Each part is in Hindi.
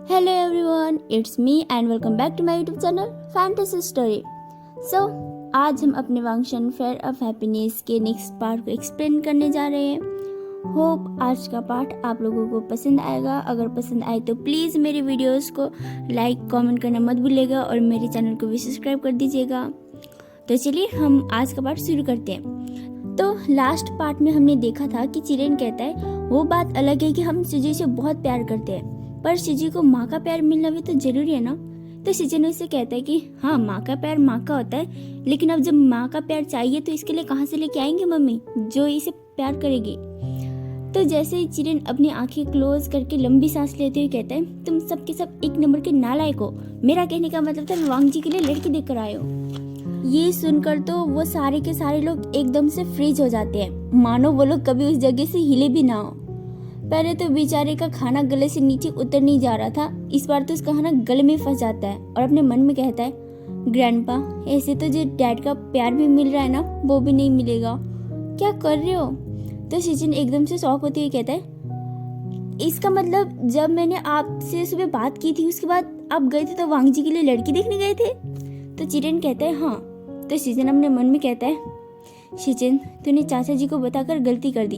Hello everyone, it's me and welcome back to my YouTube channel Fantasy Story. So, आज हम अपने वांगशन फेयर ऑफ हैप्पीनेस के नेक्स्ट पार्ट को एक्सप्लेन करने जा रहे हैं। होप आज का पार्ट आप लोगों को पसंद आएगा। अगर पसंद आए तो प्लीज़ मेरे वीडियोस को लाइक कमेंट करना मत भूलिएगा और मेरे चैनल को भी सब्सक्राइब कर दीजिएगा। तो चलिए हम आज का पार्ट शुरू करते हैं। तो लास्ट पार्ट में हमने देखा था कि चिरेन कहता है वो बात अलग है कि हम शिजी से बहुत प्यार करते हैं, पर शिजी को माँ का प्यार मिलना भी तो जरूरी है ना। तो शिजन उससे कहता है कि हाँ, माँ का प्यार माँ का होता है, लेकिन अब जब माँ का प्यार चाहिए तो इसके लिए कहाँ से लेके आएंगे मम्मी जो इसे प्यार करेगी। तो जैसे ही चिरेन अपनी आंखें क्लोज करके लंबी सांस लेते हुए कहता है तुम सब के सब एक नंबर के नालायक हो। मेरा कहने का मतलब था वांग जी के लिए लड़की देखकर आए हो। ये सुनकर तो वो सारे के सारे लोग एकदम से फ्रीज हो जाते हैं, मानो वो लोग कभी उस जगह से हिले भी ना हो। पहले तो बेचारे का खाना गले से नीचे उतर नहीं जा रहा था, इस बार तो उसका खाना गले में फंस जाता है और अपने मन में कहता है ग्रैंडपा, ऐसे तो जो डैड का प्यार भी मिल रहा है ना वो भी नहीं मिलेगा, क्या कर रहे हो। तो शिजिन एकदम से शॉक होती हुई कहता है इसका मतलब जब मैंने आपसे सुबह बात की थी उसके बाद आप गए थे तो वांग जी के लिए लड़की देखने गए थे। तो चिरेन कहता है हाँ। तो शिजिन अपने मन में कहता है शिजिन तूने चाचा जी को बताकर गलती कर दी।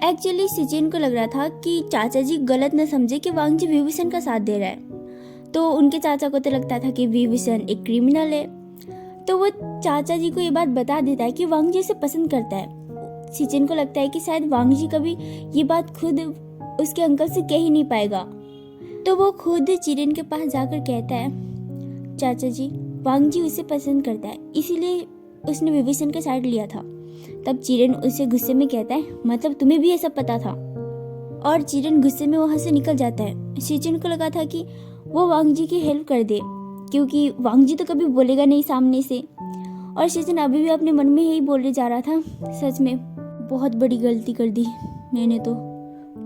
एक्चुअली शिजिन को लग रहा था कि चाचा जी गलत न समझे कि वांग जी विभीषण का साथ दे रहा है। तो उनके चाचा को तो लगता था कि विभीषण एक क्रिमिनल है, तो वो चाचा जी को ये बात बता देता है कि वांग जी उसे पसंद करता है। शिजिन को लगता है कि शायद वांग जी कभी ये बात खुद उसके अंकल से कह ही नहीं पाएगा। तो वो खुद चिरेन के पास जाकर कहता है चाचा जी वांग जी उसे पसंद करता है, इसीलिए उसने विभीषण का साइड लिया था। तब चिरेन उसे गुस्से में कहता है मतलब तुम्हें भी ये सब पता था। और चिरेन गुस्से में वहां से निकल जाता है। शिजिन को लगा था कि वो वांग जी की हेल्प कर दे, क्योंकि वांग जी तो कभी बोलेगा नहीं सामने से। और शिजिन अभी भी अपने मन में यही बोलने जा रहा था सच में बहुत बड़ी गलती कर दी मैंने, तो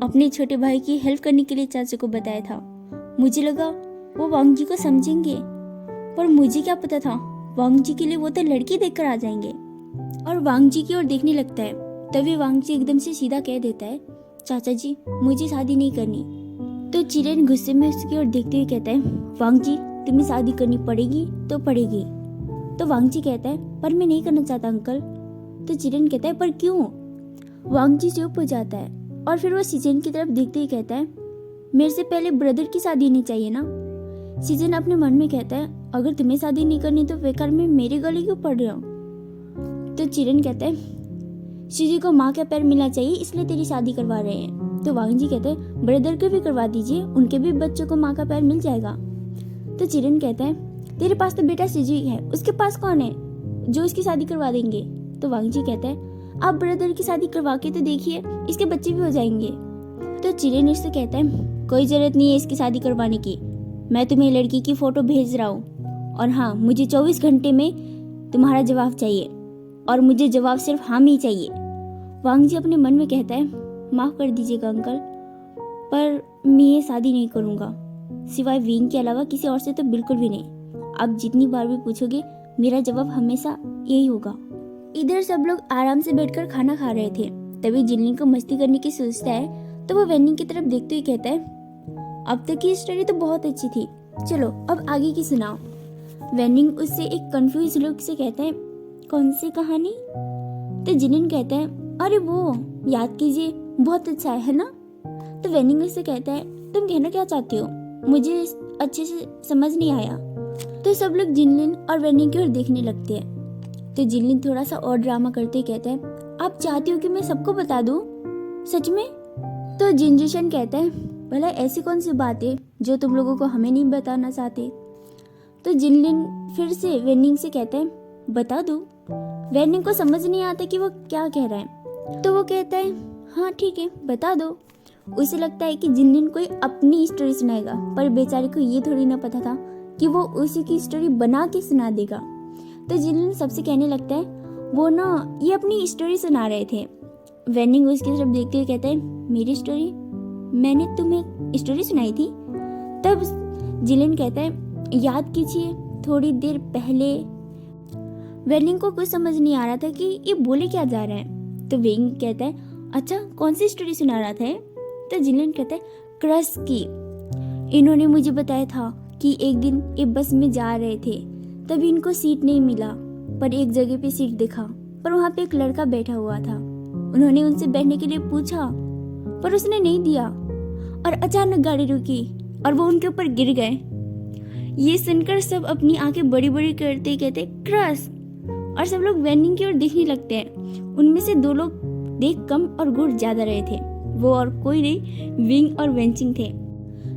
अपने छोटे भाई की हेल्प करने के लिए चाचा को बताया था। मुझे लगा वो वांग जी को समझेंगे, पर मुझे क्या पता था वांग जी के लिए वो तो लड़की देखकर आ जाएंगे। और वांग जी की ओर देखने लगता है। तभी वांग जी एकदम से सीधा कह देता है चाचा जी मुझे शादी नहीं करनी। तो चिरेन गुस्से में उसकी ओर देखते हुए कहता है वांग जी तुम्हें शादी करनी पड़ेगी तो पड़ेगी। तो वांग जी कहता है पर मैं नहीं करना चाहता अंकल। तो चिरेन कहता है पर क्यों। वांग जी चुप हो जाता है और फिर वो शिजिन की तरफ देखते ही कहता है मेरे से पहले ब्रदर की शादी होनी चाहिए ना। शिजिन अपने मन में कहता है अगर तुम्हें शादी नहीं करनी तो बेकार में मेरे गले क्यों पड़ रहे हो। तो चिरेन कहता है शिजी को माँ का प्यार मिलना चाहिए इसलिए तेरी शादी करवा रहे हैं। तो वांग जी कहते हैं ब्रदर को भी करवा दीजिए, उनके भी बच्चों को माँ का प्यार मिल जाएगा। तो चिरेन कहता है तेरे पास तो बेटा शिजी है, उसके पास कौन है जो उसकी शादी करवा देंगे। तो वांग जी कहता है आप ब्रदर की शादी करवा के तो देखिए, इसके बच्चे भी हो जाएंगे। तो चिरेन इससे कहता है कोई जरूरत नहीं है इसकी शादी करवाने की, मैं तुम्हें लड़की की फोटो भेज रहा हूँ और हाँ मुझे 24 घंटे में तुम्हारा जवाब चाहिए और मुझे जवाब सिर्फ हाँ में ही चाहिए। वांग जी अपने मन में कहता है माफ कर दीजिएगा अंकल, पर मैं ये शादी नहीं करूँगा, सिवाय विंग के अलावा किसी और से तो बिल्कुल भी नहीं। आप जितनी बार भी पूछोगे मेरा जवाब हमेशा यही होगा। इधर सब लोग आराम से बैठकर खाना खा रहे थे। तभी जिनलिन को मस्ती करने की सोचता है तो वो वेनिंग की तरफ देखते हुए कहता है अब तक की स्टोरी तो बहुत अच्छी थी, चलो अब आगे की सुनाओ। वेनिंग उससे एक कंफ्यूज लुक से कहता है कौन सी कहानी। तो जिनिन कहता है अरे वो याद कीजिए बहुत अच्छा है ना। तो वेनिंग उससे कहता है तुम कहना क्या चाहते हो, मुझे अच्छे से समझ नहीं आया। तो सब लोग जिनलिन और वेनिंग की ओर देखने लगते हैं। तो जिनलिन थोड़ा सा और ड्रामा करते कहता है आप चाहती हो कि मैं सबको बता दूं सच में। तो जिनजिशन कहता है भला ऐसी कौन सी बात है जो तुम लोगों को हमें नहीं बताना चाहते। तो जिनलिन फिर से वेनिंग से कहता है बता दूं। वेनिंग को समझ नहीं आता कि वो क्या कह रहा है, तो वो कहता है हाँ ठीक है बता दो। उसे लगता है कि जिनलिन कोई अपनी स्टोरी सुनाएगा, पर बेचारे को ये थोड़ी ना पता था कि वो उसी की स्टोरी बना के सुना देगा। तो जिनलिन सबसे कहने लगता है वो ना ये अपनी स्टोरी सुना रहे थे। वेनिंग उसकी तरफ देखते हुए कहता है मेरी स्टोरी, मैंने तुम्हें स्टोरी सुनाई थी। तब जिलिन कहता है याद कीजिए थोड़ी देर पहले। वेनिंग को कुछ समझ नहीं आ रहा था कि ये बोले क्या जा रहा है। तो वेंग कहता है अच्छा कौन सी स्टोरी सुना रहा था। तो जिलिन कहता है क्रश की। इन्होंने मुझे बताया था कि एक दिन ये बस में जा रहे थे, तभी इनको सीट नहीं मिला, पर एक जगह पे सीट दिखा, पर वहाँ पे एक लड़का बैठा हुआ था। उन्होंने उनसे बैठने के लिए पूछा, पर उसने नहीं दिया, और अचानक गाड़ी रुकी और वो उनके ऊपर गिर गए। ये सुनकर सब अपनी आंखें बड़ी बड़ी करते कहते क्रश, और सब लोग वेनिंग की ओर देखने लगते हैं। उनमें से 2 लोग देख कम और गुड़ ज्यादा रहे थे, वो और कोई नहीं, विंग और वेंचिंग थे।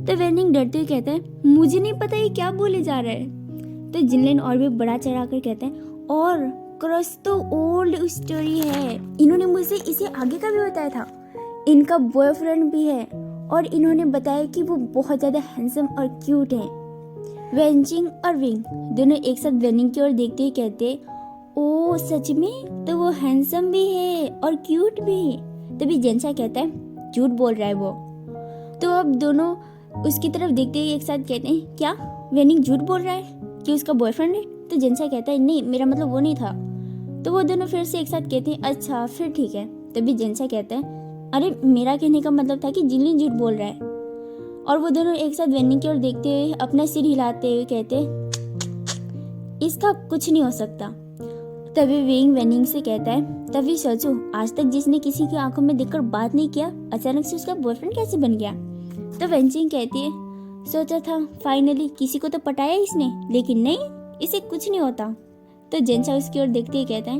तो वेनिंग डरते हुए कहता है, मुझे नहीं पता ये क्या बोले जा रहा है। तो जिनलिन और भी बड़ा चढ़ाकर कहता है, और क्रश तो ओल्ड स्टोरी है, इन्होंने मुझे इसे आगे का भी बताया था, इनका बॉयफ्रेंड भी है, और इन्होंने बताया कि वो बहुत ज्यादा हैंडसम और क्यूट है। वेंचिंग और विंग दोनों एक साथ वेनिंग की ओर देखते हुए कहते, ओ सच में, तो वो हैंडसम भी है और क्यूट भी। तभी जेंसा कहता है, झूठ बोल रहा है वो। तो अब दोनों उसकी तरफ देखते हुए एक साथ कहते हैं, क्या वेनिंग झूठ बोल रहा है कि उसका बॉयफ्रेंड है? तो जेंसा कहता है, नहीं, मेरा मतलब वो नहीं था। तो वो दोनों फिर से एक साथ कहते हैं, अच्छा फिर ठीक है। तभी जेंसा कहता है, अरे मेरा कहने का मतलब था कि जिनलिन झूठ बोल रहा है। और वो दोनों एक साथ वेनिंग की ओर देखते हुए अपना सिर हिलाते हुए कहते, इसका कुछ नहीं हो सकता। तभी विंग वेनिंग से कहता है, तभी सोचो, आज तक जिसने किसी की आंखों में देखकर बात नहीं किया, अचानक से उसका बॉयफ्रेंड कैसे बन गया? तो वेंचिंग कहती है, सोचा था फाइनली किसी को तो पटाया इसने, लेकिन नहीं, इसे कुछ नहीं होता। तो जेंसा उसकी ओर देखते ही कहता है,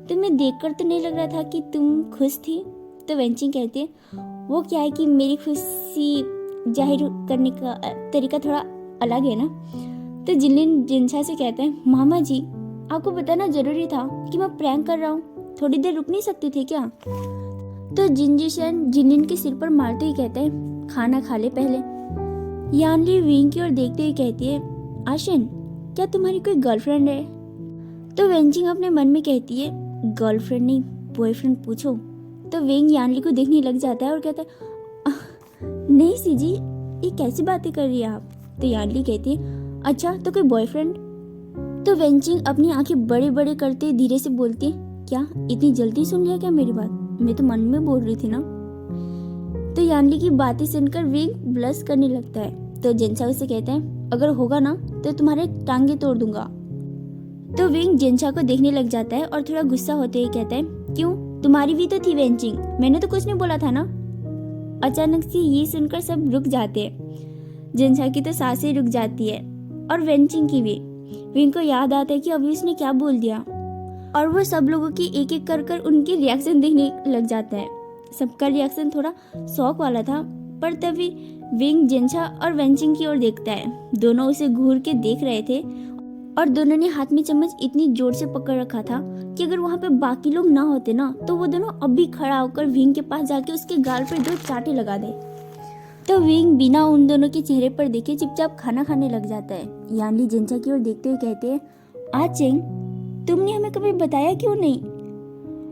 तुम्हें देखकर तो नहीं लग रहा था कि तुम खुश थी। तो वेंचिंग कहती है, वो क्या है कि मेरी खुशी जाहिर करने का तरीका थोड़ा अलग है ना। तो जिनलिन जेंसा से कहता है, मामा जी आपको बताना जरूरी था कि मैं प्रैंक कर रहा हूँ, थोड़ी देर रुक नहीं सकते थे क्या? तो जिनजिशन जिनलिन के सिर पर मारते ही कहता है, खाना खा ले पहले। यानली विंग की ओर देखते हुए कहती है, आशिन क्या तुम्हारी कोई गर्लफ्रेंड है? तो वेंचिंग अपने मन में कहती है, गर्लफ्रेंड नहीं बॉयफ्रेंड पूछो। तो विंग यानली को देखने लग जाता है और कहता है, नहीं सीजी, ये कैसी बातें कर रही है आप? तो यानली कहती है, अच्छा तो कोई बॉयफ्रेंड? तो वेंचिंग अपनी आंखें बड़े बड़े करते धीरे से बोलती है, क्या इतनी जल्दी सुन लिया क्या मेरी बात? मैं तो मन में बोल रही थी ना। तो यानली की बातें सुनकर विंग ब्लश करने लगता है। तो जेंसा उसे कहता है, अगर होगा ना तो तुम्हारे टांगे तोड़ दूंगा। तो विंग जेंसा को देखने लग जाता है और थोड़ा गुस्सा होते हुए कहता है, क्यों, तुम्हारी भी तो थी वेंचिंग, मैंने तो कुछ नहीं बोला था ना। अचानक से ये सुनकर सब रुक जाते हैं। जेंसा की तो सांसें रुक जाती है और वेंचिंग की भी। विंग को याद आता है कि अभी उसने क्या बोल दिया, और वो सब लोगों की एक एक कर कर उनके रिएक्शन देखने लग जाता है। सबका रिएक्शन थोड़ा शौक वाला था, पर तभी विंग जेंसा और वेंचिंग की ओर देखता है। दोनों उसे घूर के देख रहे थे और दोनों ने हाथ में चम्मच इतनी जोर से पकड़ रखा था कि अगर वहाँ पे बाकी लोग ना होते ना, तो वो दोनों अब भी खड़ा होकर विंग के पास जाके उसके गाल पर 2 चाटे लगा दे। तो विंग बिना उन दोनों के चेहरे पर देखे चुपचाप खाना खाने लग जाता है। यानली जेंसा की ओर देखते हुए कहते हैं, आचेंग तुमने हमें कभी बताया क्यों नहीं?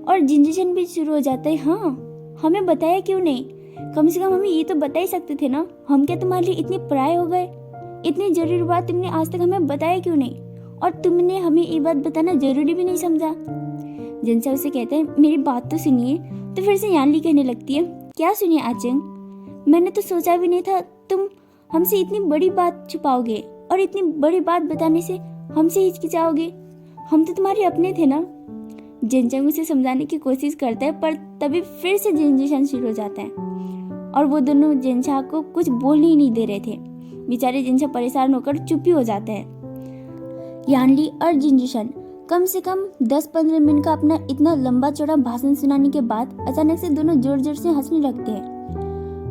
और जिंजिशन भी शुरू हो जाता है, हाँ हमें बताया क्यों नहीं? कम से कम हमें ये तो बता ही सकते थे ना, हम क्या तुम्हारे लिए इतने पराये हो गए? इतनी जरूरी बात तुमने आज तक हमें बताया क्यों नहीं? और तुमने हमें ये बात बताना जरूरी भी नहीं समझा। जेंसा उसे कहता है, मेरी बात तो सुनिए। तो फिर से यानली कहने लगती है, क्या सुनिए आचेंग, मैंने तो सोचा भी नहीं था तुम हमसे इतनी बड़ी बात छुपाओगे और इतनी बड़ी बात बताने से हमसे हिचकिचाओगे। हम तो तुम्हारे अपने थे ना। जेंचंग उसे समझाने की कोशिश करता है, पर तभी फिर से जिंजिशन शुरू हो जाता है और वो दोनों जेंचा को कुछ बोलने ही नहीं दे रहे थे। बेचारे जेंचा परेशान होकर चुप ही हो जाते हैं। यानली और जिंजिशन कम से कम 10-15 मिनट का अपना इतना लंबा चौड़ा भाषण सुनाने के बाद अचानक से दोनों जोर जोर से हंसने लगते हैं।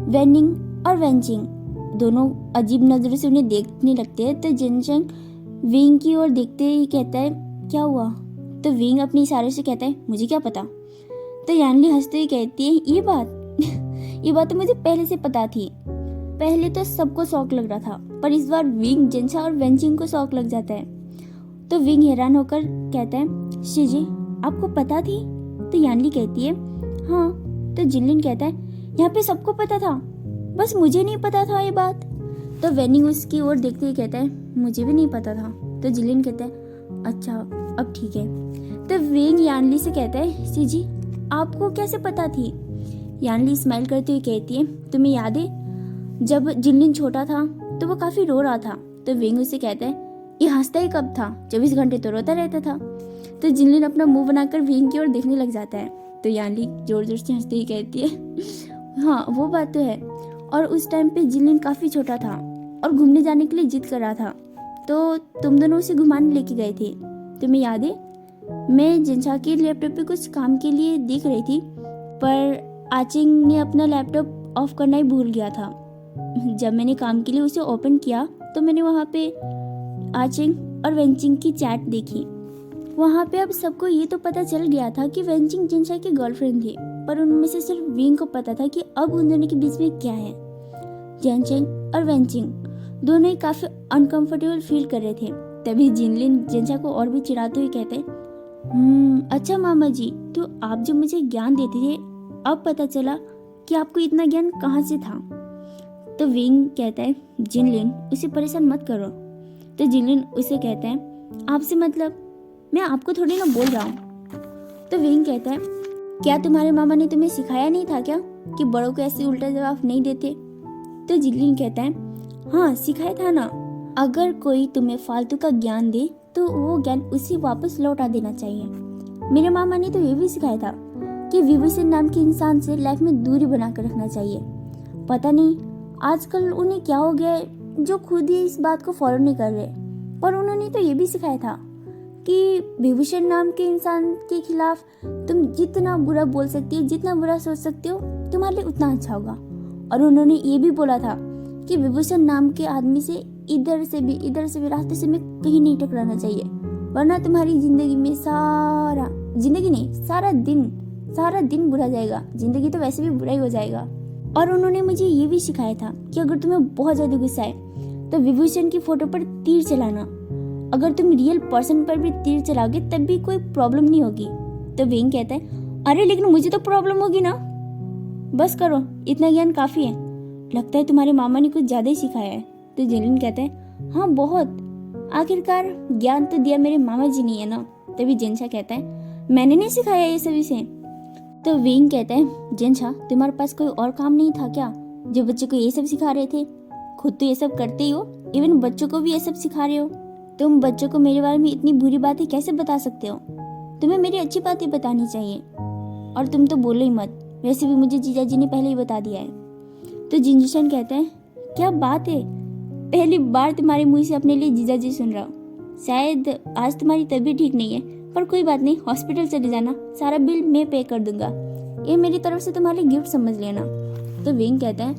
वेनिंग और वेंचिंग दोनों अजीब नजरों से उन्हें देखने लगते हैं। तो जिनचंग विंग की ओर देखते ही कहता है, क्या हुआ? तो विंग अपने इशारे से कहता है, मुझे क्या पता। तो यानली हंसते हुए कहती है, ये बात ये बात तो मुझे पहले से पता थी। पहले तो सबको शौक लग रहा था, पर इस बार विंग जेंसा और वेंचिंग को शौक लग जाता है। तो विंग हैरान होकर कहता है, शिजी आपको पता थी? तो यानली कहती है, हाँ। तो जिनलिन कहता है, यहाँ पे सबको पता था, बस मुझे नहीं पता था ये बात। तो वेनिंग उसकी ओर देखते ही कहता है, मुझे भी नहीं पता था। तो जिनलिन कहता है, अच्छा अब ठीक है। तो विंग यानली से कहता है, शिजी आपको कैसे पता थी? यानली स्माइल करते हुए कहती है, तुम्हें याद है जब जिनलिन छोटा था तो वो काफ़ी रो रहा था। तो विंग उसे कहता है, ये हंसता ही कब था, 24 घंटे तो रोता रहता था। तो जिनलिन अपना मुंह बनाकर विंग की ओर देखने लग जाता है। तो यानली जोर जोर से हंसते ही कहती है, हाँ वो बात तो है। और उस टाइम पे जिनलिन काफ़ी छोटा था और घूमने जाने के लिए जिद कर रहा था, तो तुम दोनों उसे घुमाने लेके गए थे। तुम्हें याद है, मैं जिनसा के लैपटॉप पे कुछ काम के लिए देख रही थी, पर आचिंग ने अपना लैपटॉप ऑफ करना ही भूल गया था। जब मैंने काम के लिए उसे ओपन किया तो मैंने वहाँ पे आचिंग और वेंचिंग की चैट देखी। वहाँ पे अब सबको ये तो पता चल गया था कि वेंचिंग जिनशा की गर्लफ्रेंड थी, पर उनमें से सिर्फ विंग को पता था कि अब उन दोनों के बीच में क्या है। जेनचेंग और वेंचिंग दोनों ही काफी अनकंफर्टेबल फील कर रहे थे। तभी जिनलिन जिनशा को और भी चिढ़ाते हुए कहते, अच्छा मामा जी, तो आप जो मुझे ज्ञान देते थे, अब पता चला कि आपको इतना ज्ञान कहाँ से था। तो विंग कहता है, जिनलिन उसे परेशान मत करो। तो जिनलिन उसे कहता है, आपसे मतलब मैं आपको थोड़ी ना बोल रहा हूँ। तो विंग कहता है, क्या तुम्हारे मामा ने तुम्हें सिखाया नहीं था क्या कि बड़ों को ऐसे उल्टा जवाब नहीं देते। तो जिनलिन कहता है, हाँ सिखाया था ना। अगर कोई तुम्हें फालतू का ज्ञान दे तो वो ज्ञान उसे वापस लौटा देना चाहिए। मेरे मामा ने तो ये भी सिखाया था कि विभूषण नाम के इंसान से लाइफ में दूरी बना कर रखना चाहिए। पता नहीं आजकल उन्हें क्या हो गया है जो खुद ही इस बात को फॉलो नहीं कर रहे, पर उन्होंने तो ये भी सिखाया था कि विभूषण नाम के इंसान के खिलाफ तुम जितना बुरा बोल सकती हो, जितना बुरा सोच सकते हो, तुम्हारे लिए उतना अच्छा होगा। और उन्होंने ये भी बोला था कि विभूषण नाम के आदमी से इधर से भी रास्ते से में कहीं नहीं टकराना चाहिए, वरना तुम्हारी जिंदगी में सारा दिन बुरा जाएगा। जिंदगी तो वैसे भी बुरा ही हो जाएगा। और उन्होंने मुझे ये भी सिखाया था कि अगर तुम्हें बहुत ज्यादा गुस्सा है तो विभूषण की फोटो पर तीर चलाना। अगर तुम रियल पर्सन पर भी तीर चलाओगे तब भी कोई प्रॉब्लम नहीं होगी। तो विंग कहता है, अरे लेकिन मुझे तो प्रॉब्लम होगी ना। बस करो, इतना ज्ञान काफी है। लगता है तुम्हारे मामा ने कुछ ज्यादा ही सिखाया है। तो जिनलिन कहता है, हाँ बहुत। आखिरकार ज्ञान तो दिया मेरे मामा जी ने है ना। तभी जिनशा कहता है, मैंने नहीं सिखाया ये सब इसे। तो विंग कहता है, जिनशा तुम्हारे पास कोई और काम नहीं था क्या जो बच्चों को ये सब सिखा रहे थे? खुद तो ये सब करते ही हो, इवन बच्चों को भी ये सब सिखा रहे हो। तुम बच्चों को मेरे बारे में इतनी बुरी बातें कैसे बता सकते हो? तुम्हें मेरी अच्छी बातें बतानी चाहिए। और तुम तो बोलो ही मत, वैसे भी मुझे जीजा जी ने पहले ही बता दिया है। तो जिनशन कहता है, क्या बात है, पहली बार तुम्हारे मुंह से अपने लिए जीजा जी सुन रहा हूँ। शायद आज तुम्हारी तबीयत ठीक नहीं है, पर कोई बात नहीं, हॉस्पिटल चले जाना, सारा बिल मैं पे कर दूंगा। ये मेरी तरफ से तुम्हारे लिए गिफ्ट समझ लेना। तो विंग कहता है,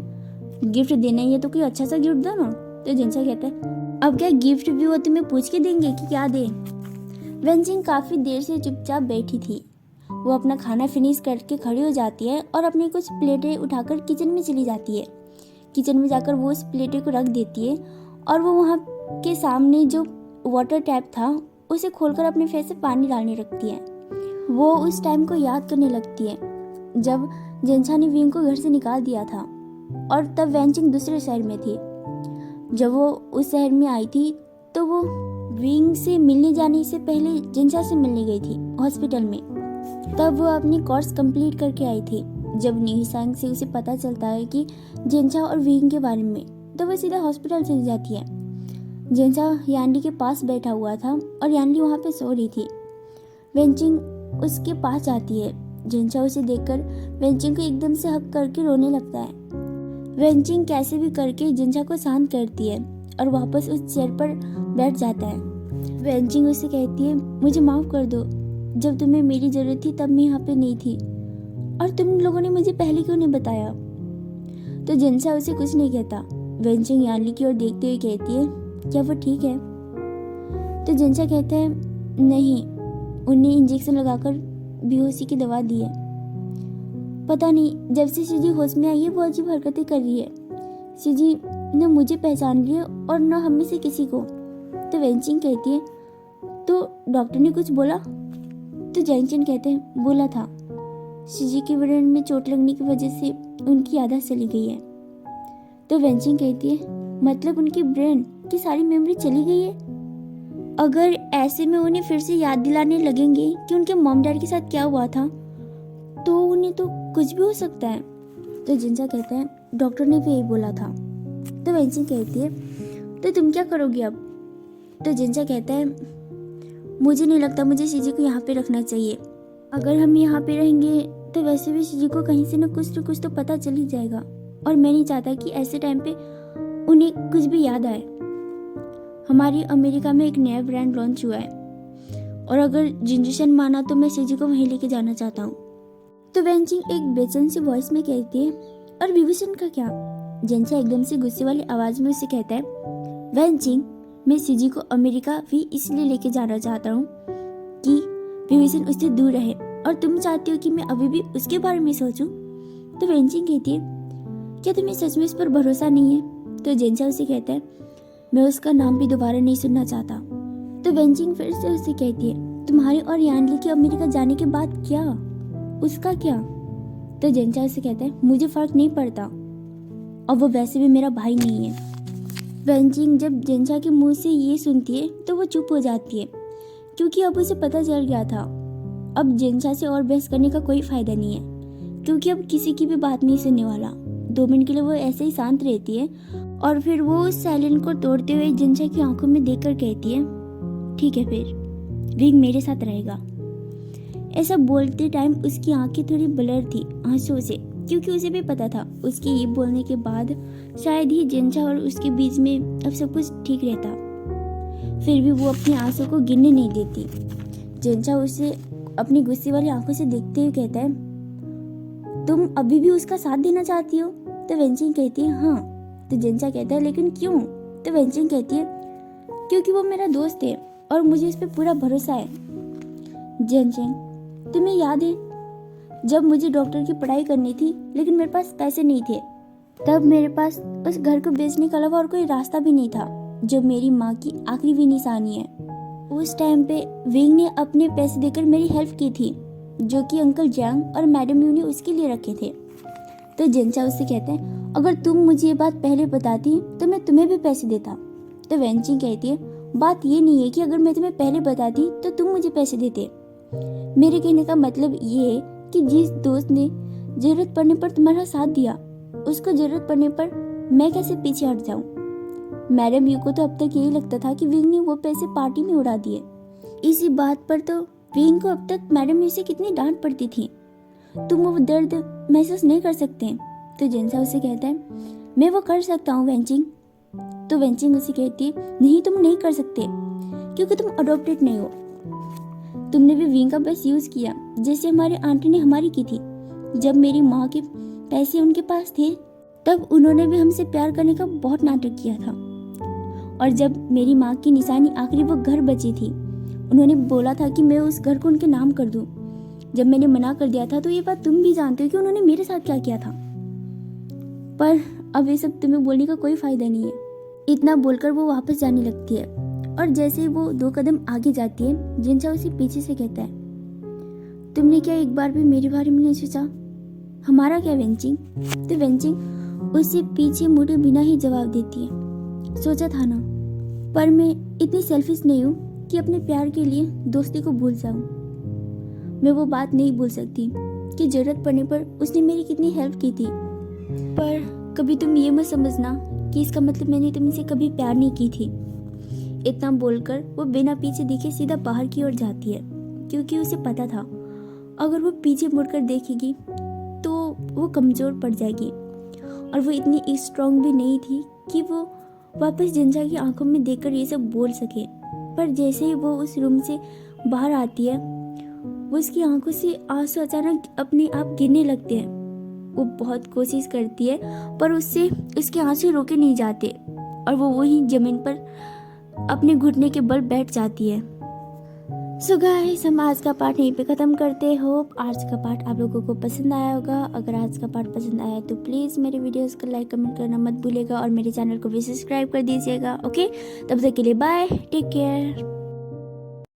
गिफ्ट देना ही है तो कोई अच्छा सा गिफ्ट दो ना। तो जिनशा कहता है, अब क्या गिफ्ट भी वो तुम्हें पूछ के देंगे कि क्या दे। वेंचिंग काफी देर से चुपचाप बैठी थी। वो अपना खाना फिनिश करके खड़ी हो जाती है और अपनी कुछ प्लेटें उठाकर किचन में चली जाती है। किचन में जाकर वो उस प्लेटें को रख देती है और वो वहाँ के सामने जो वाटर टैप था उसे खोलकर अपने फेस से पानी डालने लगती है। वो उस टाइम को याद करने लगती है जब जिनशा ने विंग को घर से निकाल दिया था, और तब वेंचिंग दूसरे शहर में थी। जब वो उस शहर में आई थी तो वो विंग से मिलने जाने से पहले जिनशा से मिलने गई थी हॉस्पिटल में। तब वो अपनी कोर्स कंप्लीट करके आई थी। जब न्यूसांग से उसे पता चलता है कि जिनशा और विंग के बारे में, तो वो सीधा हॉस्पिटल चली जाती है। जिनशा यानली के पास बैठा हुआ था और यानली वहाँ पे सो रही थी। वेंचिंग उसके पास जाती है। जिनशा उसे देखकर वेंचिंग को एकदम से हक करके रोने लगता है। वेंचिंग कैसे भी करके जिनशा को शांत करती है और वापस उस चेयर पर बैठ जाता है। वेंचिंग उसे कहती है, मुझे माफ कर दो, जब तुम्हें मेरी जरूरत थी तब मैं यहाँ पे नहीं थी, और तुम लोगों ने मुझे पहले क्यों नहीं बताया। तो जिनशा उसे कुछ नहीं कहता। वेंचिंग यानली की ओर देखते हुए कहती है, क्या वो ठीक है? तो जिनशा कहता है, नहीं, उन्हें इंजेक्शन लगाकर बेहोशी की दवा दी है। पता नहीं जब से शिजी होश में आई है वो अजीब हरकतें कर रही है। शिजी न मुझे पहचान रही है और न हमें से किसी को। तो वेंचिंग कहती है, तो डॉक्टर ने कुछ बोला? तो जेंचिन कहते हैं, बोला था, शिजी के ब्रेन में चोट लगने की वजह से उनकी याददाश्त चली गई है। तो वेंचिंग कहती है, मतलब उनकी ब्रेन की सारी मेमोरी चली गई है? अगर ऐसे में उन्हें फिर से याद दिलाने लगेंगे कि उनके मॉम डैड के साथ क्या हुआ था, तो उन्हें तो कुछ भी हो सकता है। तो जिनशा कहता है, डॉक्टर ने भी यही बोला था। तो वेंचिंग कहती है, तो तुम क्या करोगी अब? तो जिंचा कहता है मुझे नहीं लगता मुझे शिजी को यहाँ पे रखना चाहिए। अगर हम यहाँ पे रहेंगे तो वैसे भी शिजी को कहीं से न कुछ तो पता चल ही जाएगा, और मैं नहीं चाहता कि ऐसे टाइम पे उन्हें कुछ भी याद आए। हमारी अमेरिका में एक नया ब्रांड लॉन्च हुआ है, और अगर जिंजूशन माना तो मैं शिजी को वहीं लेके जाना चाहता हूँ। तो वेंचिंग एक बेचैन सी वॉइस में कहती है और विभूषण का क्या? जिंचा एकदम से गुस्से वाली आवाज में उसे कहता है वेंचिंग, मैं शिजी को अमेरिका भी इसलिए लेके जाना चाहता हूँ कि विभूषण उससे दूर रहे, और तुम चाहती हो कि मैं अभी भी उसके बारे में सोचूं? तो वेंचिंग कहती है क्या तुम्हें सच में इस पर भरोसा नहीं है? तो जिंचा उसे कहता है मैं उसका नाम भी दोबारा नहीं सुनना चाहता। तो वेंचिंग फिर से उसे कहती है तुम्हारे और यानली के अमेरिका जाने के बाद क्या, उसका क्या? तो जिंचा उसे कहता है मुझे फर्क नहीं पड़ता, और वो वैसे भी मेरा भाई नहीं है। वेंचिंग जब जिंचा के मुंह से ये सुनती है तो वो चुप हो जाती है, क्योंकि अब उसे पता चल गया था अब जिंचा से और बहस करने का कोई फायदा नहीं है, क्योंकि अब किसी की भी बात नहीं सुनने वाला। 2 मिनट के लिए वो ऐसे ही शांत रहती है, और फिर वो उस साइलेंट को तोड़ते हुए जिंचा की आंखों में देखकर कहती है ठीक है, फिर विंग मेरे साथ रहेगा। ऐसा बोलते टाइम उसकी आंखें थोड़ी ब्लर थी आंसुओं से, क्योंकि उसे भी पता था उसके ये बोलने के बाद शायद ही जिंचा और उसके बीच में अब सब कुछ ठीक रहता। फिर भी वो अपने आंसू को गिरने नहीं देती। जिंचा उसे अपनी गुस्से वाली आंखों से देखते हुए कहता है तुम अभी भी उसका साथ देना चाहती हो? तो वेंचिंग कहती है हाँ। तो जिंचा कहता है लेकिन क्यों? तो वेंचिंग कहती है क्योंकि वो मेरा दोस्त है और मुझे इस पे पूरा भरोसा है। जिंचिंग, तुम्हें याद है जब मुझे डॉक्टर की पढ़ाई करनी थी लेकिन मेरे पास पैसे नहीं थे, तब मेरे पास उस घर को बेचने के अलावा और कोई रास्ता भी नहीं था, जो मेरी माँ की आखिरी भी निशानी है। उस टाइम पे विंग ने अपने पैसे देकर मेरी हेल्प की थी, जो कि अंकल जैंग और मैडम यू ने उसके लिए रखे थे। तो जिंचा उससे कहते हैं अगर तुम मुझे ये बात पहले बताती तो मैं तुम्हें भी पैसे देता। तो वेंचिंग कहती है बात ये नहीं है कि अगर मैं तुम्हें पहले बताती तो तुम मुझे पैसे देते। मेरे कहने का मतलब ये है कि जिस दोस्त ने जरूरत पड़ने पर तुम्हारा साथ दिया, उसको जरूरत पड़ने पर मैं कैसे पीछे हट जाऊं? मैडम यू को तो अब तक यही लगता था कि विंग ने वो पैसे पार्टी में उड़ा दिए। इसी बात पर तो विंग को अब तक मैडम यू से कितनी डांट पड़ती थी। तुम वो दर्द महसूस नहीं कर सकते। तो जिंचा उसे कहता है मैं वो कर सकता हूँ वेंचिंग। तो वेंचिंग उसे कहती है नहीं, तुम नहीं कर सकते, क्योंकि तुम अडॉप्टेड नहीं हो। तुमने भी विंग का बस यूज किया जैसे हमारे आंटी ने हमारी की थी। जब मेरी माँ के पैसे उनके पास थे तब उन्होंने भी हमसे प्यार करने का बहुत नाटक किया था, और जब मेरी माँ की निशानी आखिरी वो घर बची थी, उन्होंने बोला था कि मैं उस घर को उनके नाम कर दूं। जब मैंने मना कर दिया था तो ये बात तुम भी जानते हो कि उन्होंने मेरे साथ क्या किया था। पर अब ये सब तुम्हें बोलने का कोई फायदा नहीं है। इतना बोलकर वो वापस जाने लगती है, और जैसे ही वो 2 कदम आगे जाती है, जिंचा उसे पीछे से कहता है तुमने क्या एक बार भी मेरे बारे में नहीं सोचा? हमारा क्या वेंचिंग? तो वेंचिंग उसे पीछे मुड़े बिना ही जवाब देती है सोचा था ना, पर मैं इतनी सेल्फिश नहीं हूँ कि अपने प्यार के लिए दोस्ती को भूल जाऊं। मैं वो बात नहीं भूल सकती कि जरूरत पड़ने पर उसने मेरी कितनी हेल्प की थी, पर कभी तुम ये मत समझना कि इसका मतलब मैंने तुमसे कभी प्यार नहीं की थी। इतना बोलकर वो बिना पीछे देखे सीधा बाहर की ओर जाती है, क्योंकि उसे पता था अगर वो पीछे मुड़कर देखेगी तो वो कमजोर पड़ जाएगी, और वो इतनी स्ट्रांग भी नहीं थी कि वो वापस जिंचा की आंखों में देखकर ये सब बोल सके। पर जैसे ही वो उस रूम से बाहर आती है, वो उसकी आंखों से आंसू अचानक अपने आप गिरने लगते हैं। वो बहुत कोशिश करती है पर उससे उसके आंसू रोके नहीं जाते, और वो वहीं जमीन पर अपने घुटने के बल बैठ जाती है। सो गाइस, हम आज का पार्ट यहीं पे खत्म करते। होप आज का पार्ट आप लोगों को पसंद आया होगा। अगर आज का पार्ट पसंद आया तो प्लीज़ मेरे वीडियोस को लाइक कमेंट करना मत भूलिएगा, और मेरे चैनल को भी सब्सक्राइब कर दीजिएगा। ओके, तब तक के लिए बाय, टेक केयर।